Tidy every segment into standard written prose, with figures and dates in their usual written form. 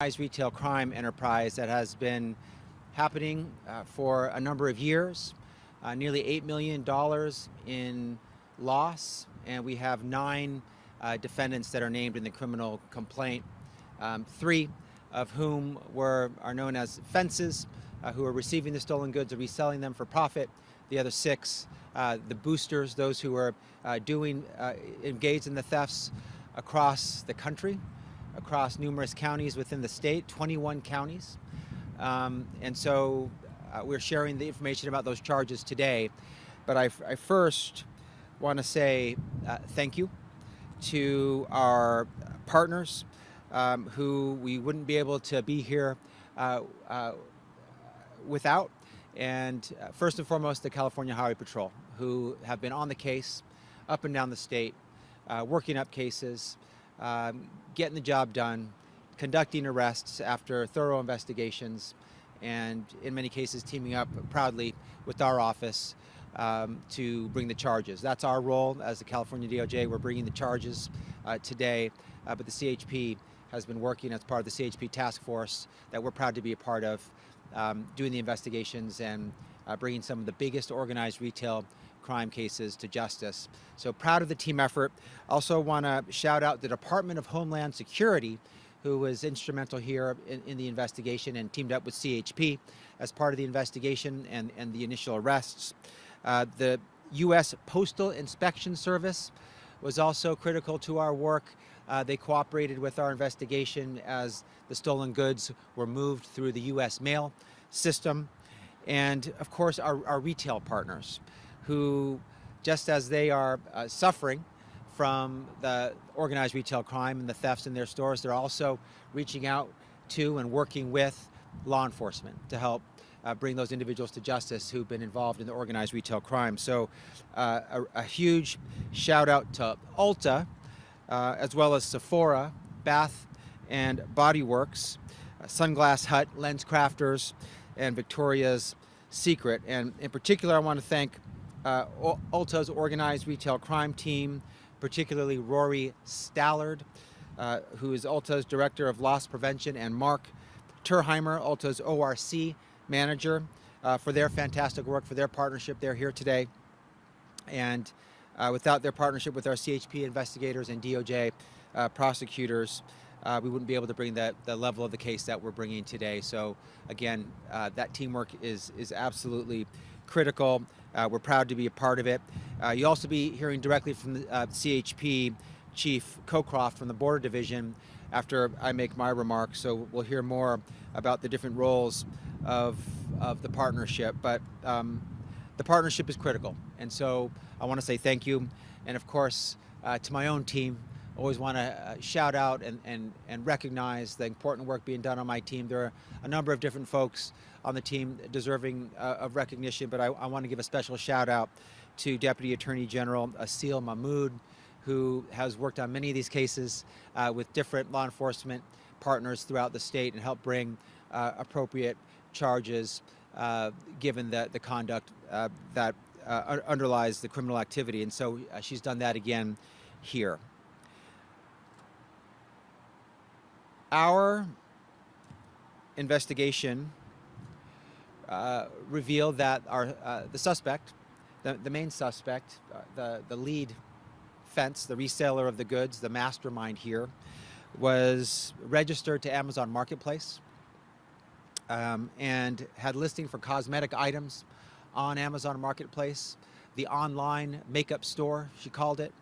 Organized retail crime enterprise that has been happening for a number of years, nearly $8 million in loss, and we have 9 defendants that are named in the criminal complaint, 3 of whom are known as fences, who are receiving the stolen goods and reselling them for profit. The other 6, the boosters, those who are engaged in the thefts across the country, across numerous counties within the state, 21 counties. And so we're sharing the information about those charges today. But I first want to say thank you to our partners who we wouldn't be able to be here without. And first and foremost, the California Highway Patrol, who have been on the case up and down the state, working up cases, getting the job done, conducting arrests after thorough investigations, and in many cases teaming up proudly with our office to bring the charges. That's our role as the California DOJ. We're bringing the charges today, but the CHP has been working as part of the CHP task force that we're proud to be a part of, doing the investigations and bringing some of the biggest organized retail crime cases to justice. So proud of the team effort. Also want to shout out the Department of Homeland Security, who was instrumental here in the investigation and teamed up with CHP as part of the investigation and the initial arrests. The U.S. Postal Inspection Service was also critical to our work. They cooperated with our investigation as the stolen goods were moved through the U.S. mail system. And of course, our retail partners, who, just as they are suffering from the organized retail crime and the thefts in their stores, they're also reaching out to and working with law enforcement to help bring those individuals to justice who've been involved in the organized retail crime. So a huge shout out to Ulta, as well as Sephora, Bath and Body Works, Sunglass Hut, Lens Crafters, and Victoria's Secret. And in particular, I want to thank Ulta's organized retail crime team, particularly Rory Stallard, who is Ulta's Director of Loss Prevention, and Mark Terheimer, Ulta's ORC Manager, for their fantastic work, for their partnership. They're here today. And without their partnership with our CHP investigators and DOJ prosecutors, we wouldn't be able to bring the level of the case that we're bringing today. So again, that teamwork is absolutely critical. We're proud to be a part of it. You'll also be hearing directly from the CHP Chief Cocroft from the Border Division after I make my remarks. So we'll hear more about the different roles of the partnership. But the partnership is critical. And so I want to say thank you. And of course, to my own team, always want to shout out and recognize the important work being done on my team. There are a number of different folks on the team deserving of recognition, but I want to give a special shout out to Deputy Attorney General Asil Mahmood, who has worked on many of these cases with different law enforcement partners throughout the state and helped bring appropriate charges given the conduct that underlies the criminal activity. And so she's done that again here. Our investigation revealed that the suspect, the main suspect, the lead fence, the reseller of the goods, the mastermind here, was registered to Amazon Marketplace and had listing for cosmetic items on Amazon Marketplace, the online makeup store, she called it,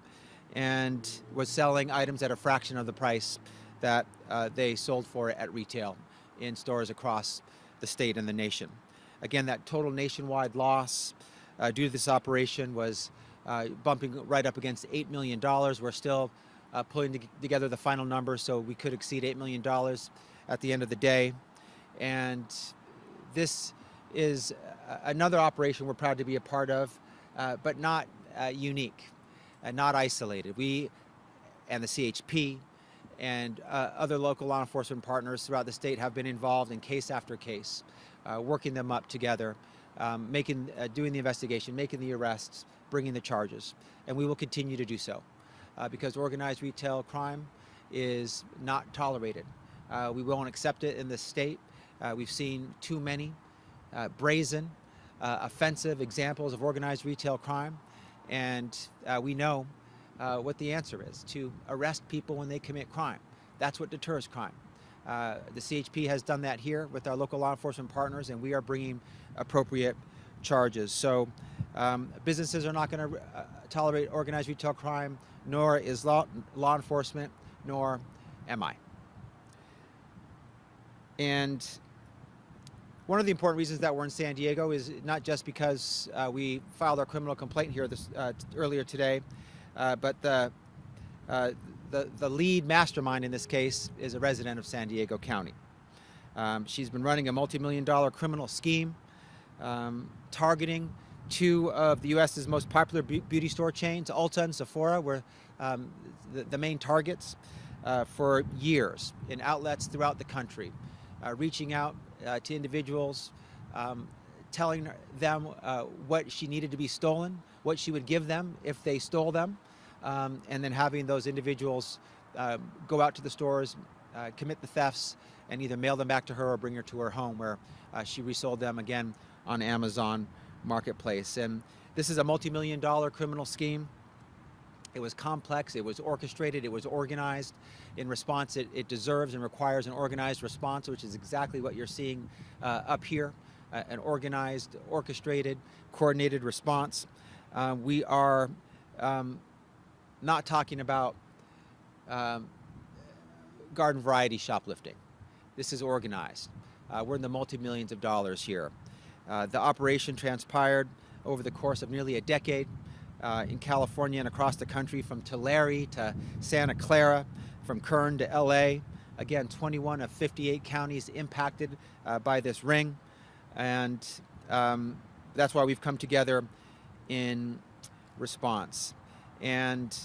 and was selling items at a fraction of the price that they sold for at retail in stores across the state and the nation. Again, that total nationwide loss due to this operation was bumping right up against $8 million. We're still pulling together the final numbers, so we could exceed $8 million at the end of the day. And this is another operation we're proud to be a part of, but not unique and not isolated. We and the CHP and other local law enforcement partners throughout the state have been involved in case after case, working them up together, doing the investigation, making the arrests, bringing the charges. And we will continue to do so because organized retail crime is not tolerated. We won't accept it in this state. We've seen too many brazen, offensive examples of organized retail crime, and we know what the answer is: to arrest people when they commit crime. That's what deters crime. The CHP has done that here with our local law enforcement partners, and we are bringing appropriate charges. So businesses are not going to tolerate organized retail crime, nor is law enforcement, nor am I. And one of the important reasons that we're in San Diego is not just because we filed our criminal complaint here earlier today, but the lead mastermind in this case is a resident of San Diego County. She's been running a multi-million-dollar criminal scheme targeting two of the U.S.'s most popular beauty store chains, Ulta and Sephora, were the main targets for years in outlets throughout the country, reaching out to individuals, telling them what she needed to be stolen, what she would give them if they stole them, and then having those individuals go out to the stores, commit the thefts, and either mail them back to her or bring her to her home, where she resold them again on Amazon Marketplace. And this is a multi-million-dollar criminal scheme. It was complex, it was orchestrated, it was organized. In response, it deserves and requires an organized response, which is exactly what you're seeing up here, an organized, orchestrated, coordinated response. We are not talking about garden variety shoplifting. This is organized. We're in the multi-millions of dollars here. The operation transpired over the course of nearly a decade in California and across the country, from Tulare to Santa Clara, from Kern to LA. Again, 21 of 58 counties impacted by this ring. And that's why we've come together in response. And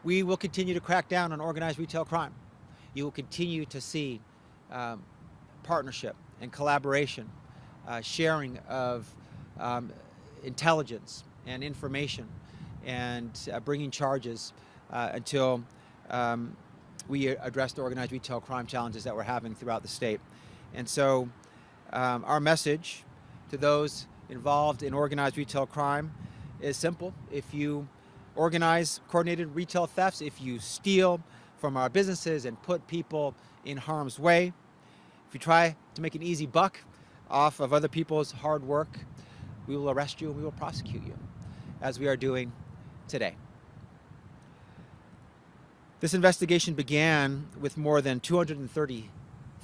we will continue to crack down on organized retail crime. You will continue to see partnership and collaboration, sharing of intelligence and information, and bringing charges until we address the organized retail crime challenges that we're having throughout the state. And so our message to those involved in organized retail crime is simple. If you organize coordinated retail thefts, if you steal from our businesses and put people in harm's way, if you try to make an easy buck off of other people's hard work, we will arrest you and we will prosecute you, as we are doing today. This investigation began with more than 230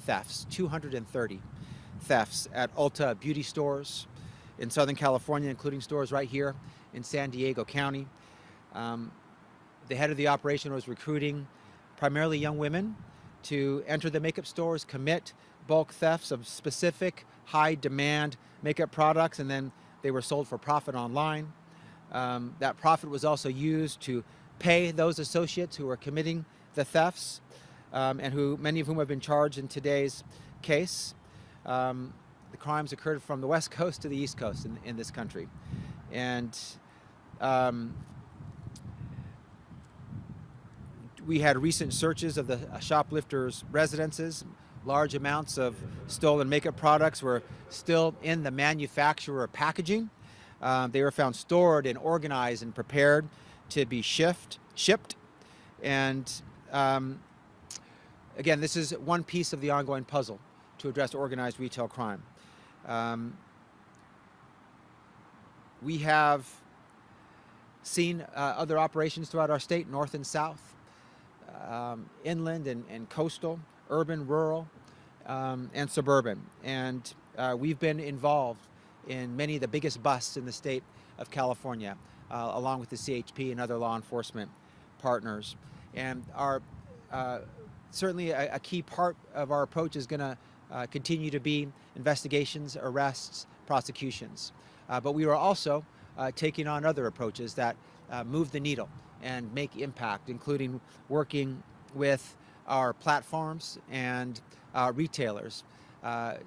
thefts, 230 thefts at Ulta beauty stores in Southern California, including stores right here in San Diego County. The head of the operation was recruiting primarily young women to enter the makeup stores, commit bulk thefts of specific high-demand makeup products, and then they were sold for profit online. That profit was also used to pay those associates who were committing the thefts, and many of whom have been charged in today's case. The crimes occurred from the West Coast to the East Coast in this country. And we had recent searches of the shoplifters' residences. Large amounts of stolen makeup products were still in the manufacturer packaging. They were found stored and organized and prepared to be shipped. And again, this is one piece of the ongoing puzzle to address organized retail crime. We have seen other operations throughout our state, north and south, inland and coastal, urban, rural, and suburban. And we've been involved in many of the biggest busts in the state of California, along with the CHP and other law enforcement partners. And certainly a key part of our approach is going to continue to be investigations, arrests, prosecutions. But we are also taking on other approaches that move the needle and make impact, including working with our platforms and retailers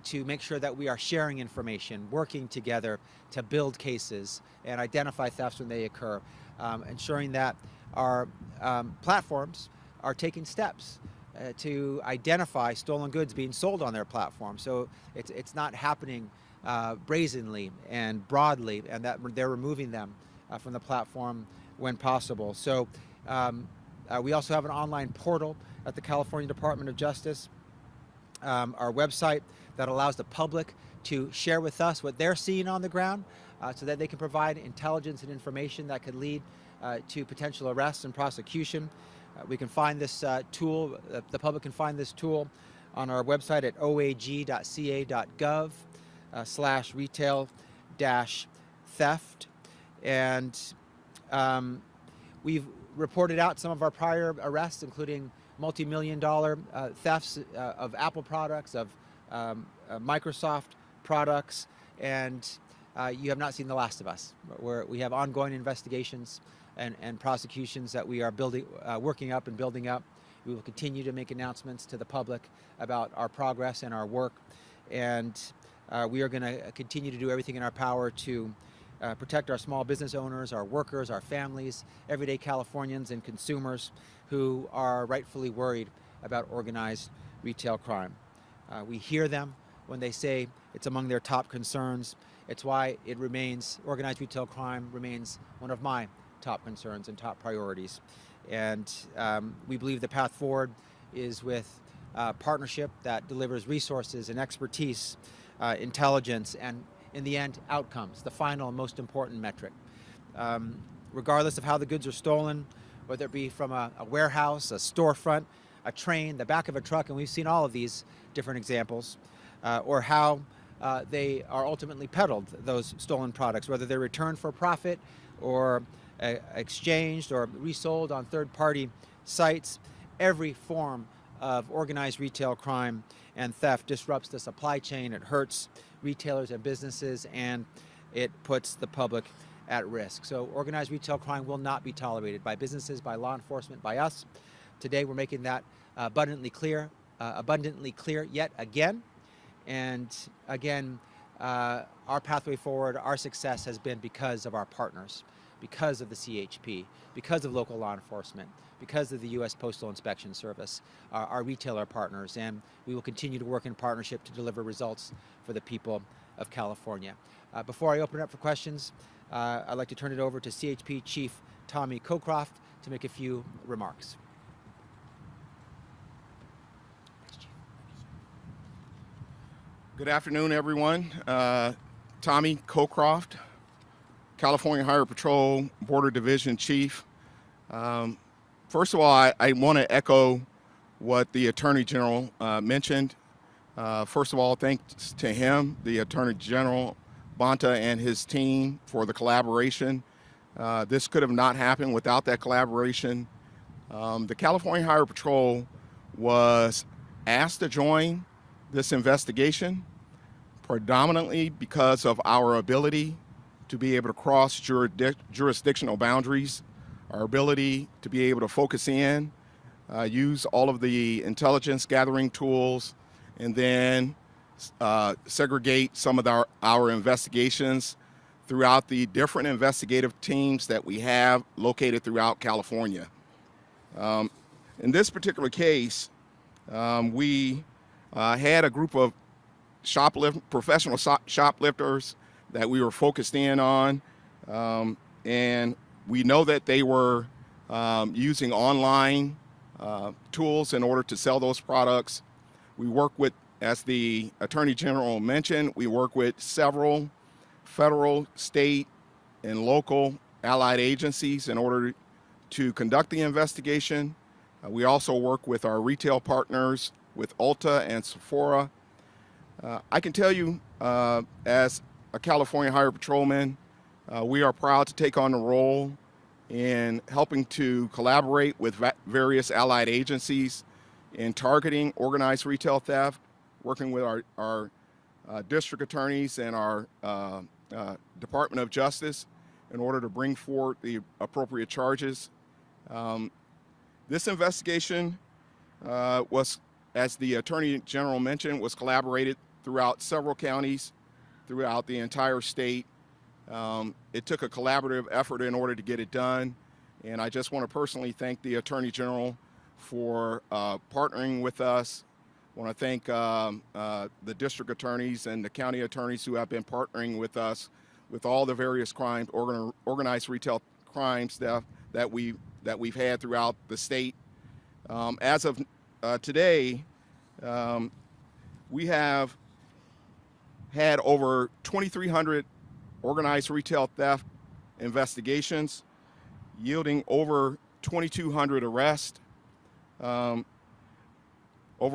to make sure that we are sharing information, working together to build cases and identify thefts when they occur, ensuring that our platforms are taking steps to identify stolen goods being sold on their platform. So it's not happening brazenly and broadly, and that they're removing them from the platform when possible. So we also have an online portal at the California Department of Justice, our website, that allows the public to share with us what they're seeing on the ground, so that they can provide intelligence and information that could lead to potential arrests and prosecution. We can find this tool, the public can find this tool on our website at oag.ca.gov/retail-theft. And we've reported out some of our prior arrests, including multi-million-dollar thefts of Apple products, of Microsoft products, and you have not seen the last of us. We have ongoing investigations and prosecutions that we are working up and building up. We will continue to make announcements to the public about our progress and our work, and we are going to continue to do everything in our power to protect our small business owners, our workers, our families, everyday Californians and consumers who are rightfully worried about organized retail crime. We hear them when they say it's among their top concerns. It's why organized retail crime remains one of my top concerns and top priorities. And we believe the path forward is with partnership that delivers resources and expertise, intelligence, and in the end, outcomes, the final and most important metric. Regardless of how the goods are stolen, whether it be from a warehouse, a storefront, a train, the back of a truck, and we've seen all of these different examples, or how they are ultimately peddled, those stolen products, whether they're returned for profit or exchanged or resold on third-party sites. Every form of organized retail crime and theft disrupts the supply chain. It hurts retailers and businesses, and it puts the public at risk. So organized retail crime will not be tolerated by businesses, by law enforcement, by us. Today we're making that abundantly clear yet again. And again, our pathway forward, our success has been because of our partners, because of the CHP, because of local law enforcement, because of the U.S. Postal Inspection Service, our retailer partners, and we will continue to work in partnership to deliver results for the people of California. Before I open it up for questions, I'd like to turn it over to CHP Chief Tommy Cockcroft to make a few remarks. Good afternoon, everyone. Tommy Cockcroft, California Highway Patrol Border Division Chief. First of all, I want to echo what the Attorney General mentioned. First of all, thanks to him, the Attorney General Bonta and his team, for the collaboration. This could have not happened without that collaboration. The California Highway Patrol was asked to join this investigation predominantly because of our ability to be able to cross jurisdictional boundaries, our ability to be able to focus in, use all of the intelligence gathering tools, and then segregate some of our investigations throughout the different investigative teams that we have located throughout California. In this particular case, we had a group of professional shoplifters that we were focused in on, and we know that they were using online tools in order to sell those products. We work with, as the Attorney General mentioned, we work with several federal, state, and local allied agencies in order to conduct the investigation. We also work with our retail partners, with Ulta and Sephora. I can tell you, as a California Highway Patrolman, we are proud to take on the role in helping to collaborate with various allied agencies in targeting organized retail theft, working with our district attorneys and our Department of Justice in order to bring forward the appropriate charges. This investigation was, as the Attorney General mentioned, was collaborated throughout several counties throughout the entire state. It took a collaborative effort in order to get it done, and I just want to personally thank the Attorney General for partnering with us. I want to thank the district attorneys and the county attorneys who have been partnering with us with all the various crimes, organized retail crimes that we've had throughout the state. As of today, we have had over 2,300 organized retail theft investigations, yielding over 2,200 arrests. Over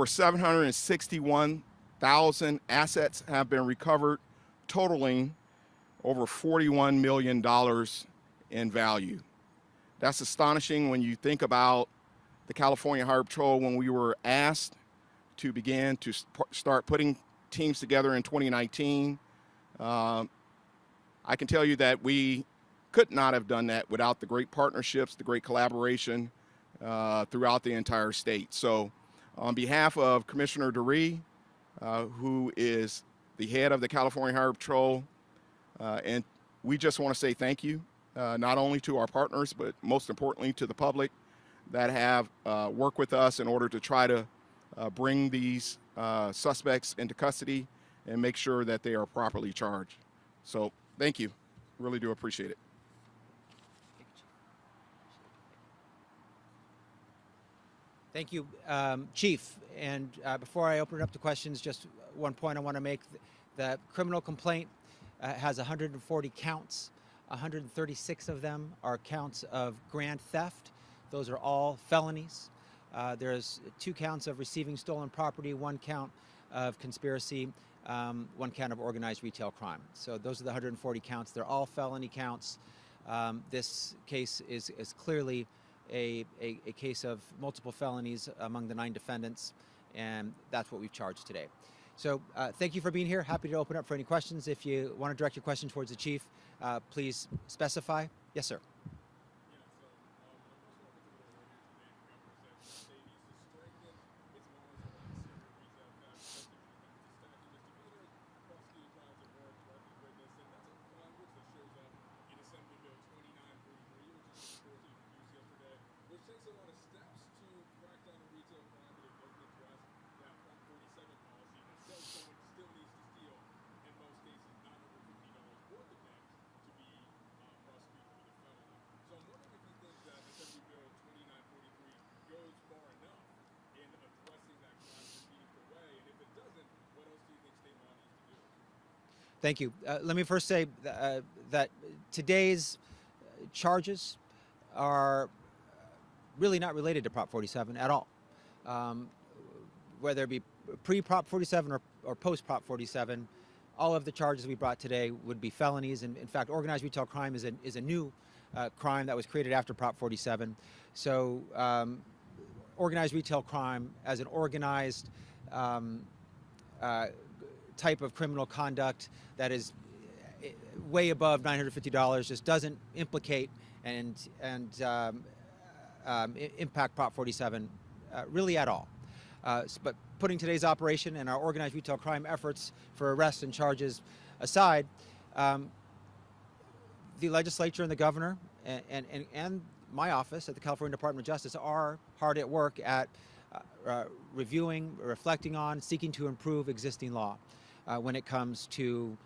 761,000 assets have been recovered, totaling over $41 million in value. That's astonishing when you think about the California Highway Patrol when we were asked to begin to start putting teams together in 2019. I can tell you that we could not have done that without the great partnerships, the great collaboration throughout the entire state. So on behalf of Commissioner DeRee, who is the head of the California Highway Patrol, and we just want to say thank you, not only to our partners, but most importantly to the public that have worked with us in order to try to bring these suspects into custody and make sure that they are properly charged. So thank you. Really do appreciate it. Thank you, Chief. And before I open it up to questions, just one point I want to make. The criminal complaint has 140 counts. 136 of them are counts of grand theft. Those are all felonies. There's 2 counts of receiving stolen property, 1 count of conspiracy, 1 count of organized retail crime. So those are the 140 counts. They're all felony counts. This case is clearly a case of multiple felonies among the 9 defendants, and that's what we've charged today. So thank you for being here. Happy to open up for any questions. If you want to direct your question towards the chief, please specify. Yes, sir. Thank you. Let me first say that today's charges are really not related to Prop 47 at all. Whether it be pre-Prop 47 or post-Prop 47, all of the charges we brought today would be felonies. And in fact, organized retail crime is a new crime that was created after Prop 47. So organized retail crime as an organized type of criminal conduct that is way above $950 just doesn't implicate and impact Prop 47 really at all. But putting today's operation and our organized retail crime efforts for arrests and charges aside, the legislature and the governor and my office at the California Department of Justice are hard at work at reviewing, reflecting on, seeking to improve existing law when it comes to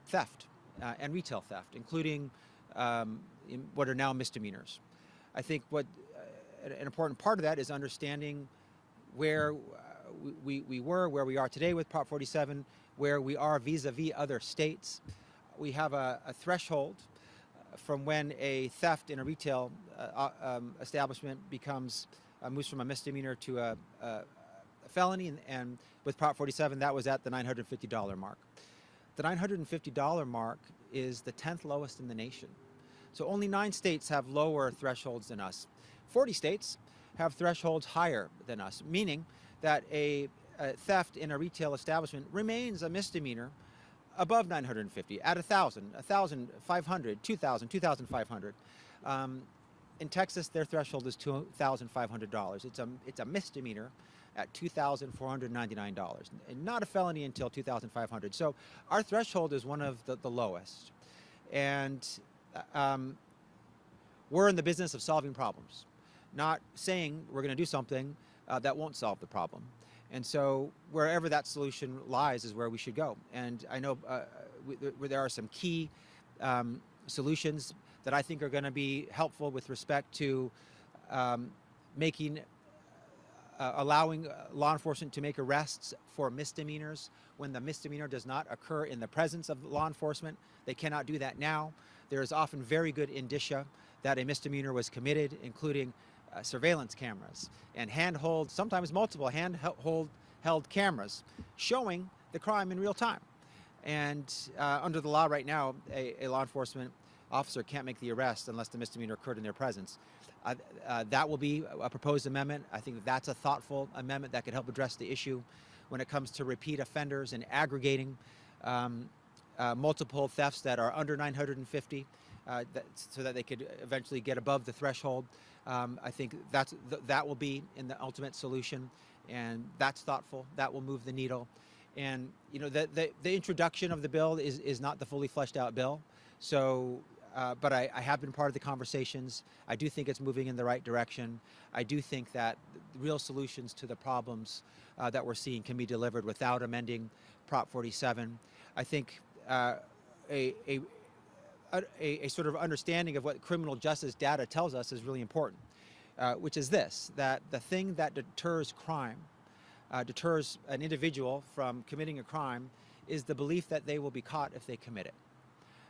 theft and retail theft, including what are now misdemeanors. I think what an important part of that is understanding where we were, where we are today with Prop 47, where we are vis-a-vis other states. We have a threshold from when a theft in a retail establishment moves from a misdemeanor to a felony, and with Prop 47, that was at the $950 mark. The $950 mark is the 10th lowest in the nation. So only 9 states have lower thresholds than us. 40 states have thresholds higher than us, meaning that a theft in a retail establishment remains a misdemeanor above $950 at $1,000, $1,500, $2,000, $2,500. In Texas, their threshold is $2,500. It's a misdemeanor at $2,499, and not a felony until $2,500. So our threshold is one of the lowest, and we're in the business of solving problems. not saying we're going to do something that won't solve the problem. And so wherever that solution lies is where we should go. And I know there are some key solutions that I think are going to be helpful with respect to making allowing law enforcement to make arrests for misdemeanors when the misdemeanor does not occur in the presence of law enforcement. They cannot do that now. There is often very good indicia that a misdemeanor was committed, including surveillance cameras and handhold, sometimes multiple handheld cameras showing the crime in real time. And under the law right now, a law enforcement officer can't make the arrest unless the misdemeanor occurred in their presence. That will be a proposed amendment. I think that's a thoughtful amendment that could help address the issue when it comes to repeat offenders and aggregating multiple thefts that are under 950 so that they could eventually get above the threshold. I think that will be in the ultimate solution, and that's thoughtful. That will move the needle. And you know, the introduction of the bill is not the fully fleshed out bill. So but I have been part of the conversations. I do think it's moving in the right direction. I do think that real solutions to the problems that we're seeing can be delivered without amending Prop 47. I think a sort of understanding of what criminal justice data tells us is really important, which is this, that the thing that deters crime, deters an individual from committing a crime, is the belief that they will be caught if they commit it.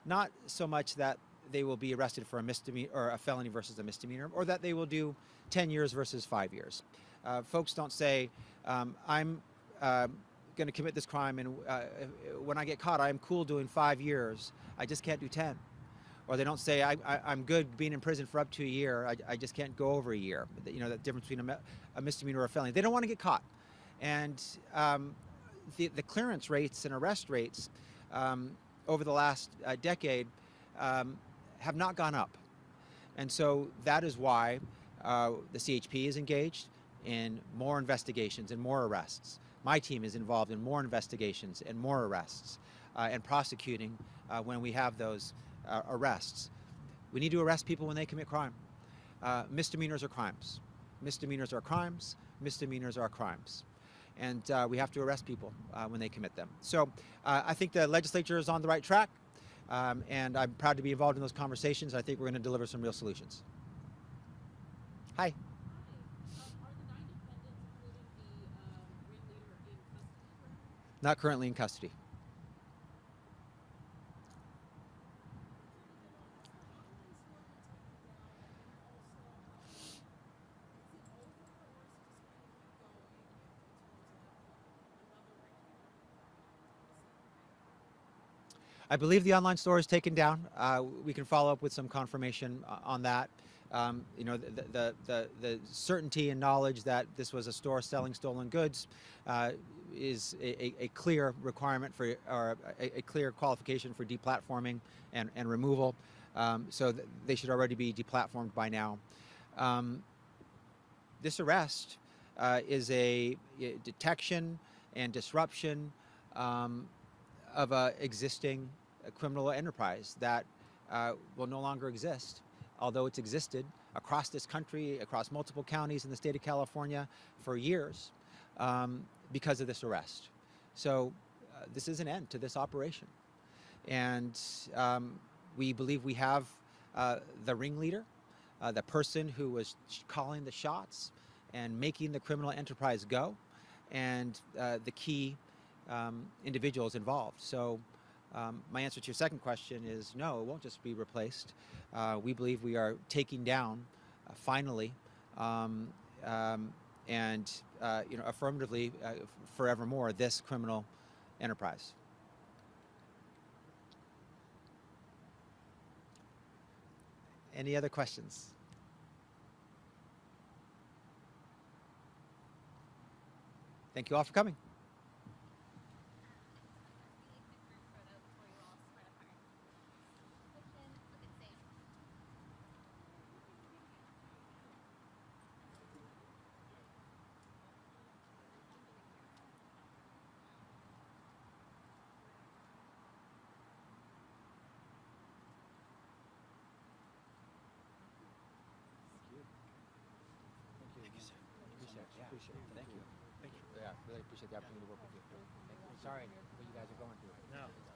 Not so much that they will be arrested for a misdemeanor or a felony versus a misdemeanor, or that they will do 10 years versus 5 years. Folks don't say, I'm going to commit this crime, and when I get caught, I'm cool doing 5 years. I just can't do 10. Or they don't say, I'm good being in prison for up to a year. I just can't go over a year. You know, the difference between a misdemeanor or a felony. They don't want to get caught. And the clearance rates and arrest rates over the last decade have not gone up. And so that is why the CHP is engaged in more investigations and more arrests. My team is involved in more investigations and more arrests and prosecuting when we have those arrests. We need to arrest people when they commit crime. Misdemeanors are crimes. Misdemeanors are crimes. Misdemeanors are crimes. And we have to arrest people when they commit them. So I think the legislature is on the right track. And I'm proud to be involved in those conversations. I think we're going to deliver some real solutions. Hi. Are the 9 defendants, including the ringleader, in custody? Not currently in custody. I believe the online store is taken down. We can follow up with some confirmation on that. You know, the certainty and knowledge that this was a store selling stolen goods is a clear requirement for, or a clear qualification for deplatforming and removal. So they should already be deplatformed by now. This arrest is a detection and disruption of an existing criminal enterprise that will no longer exist, although it's existed across this country, across multiple counties in the state of California for years because of this arrest. So this is an end to this operation. And we believe we have the ringleader, the person who was calling the shots and making the criminal enterprise go, and the key individuals involved. So my answer to your second question is no, it won't just be replaced. We believe we are taking down, finally, and you know, affirmatively, forevermore, this criminal enterprise. Any other questions? Thank you all for coming. appreciate the opportunity to work with you. Thank you. Sorry what you guys are going through. No.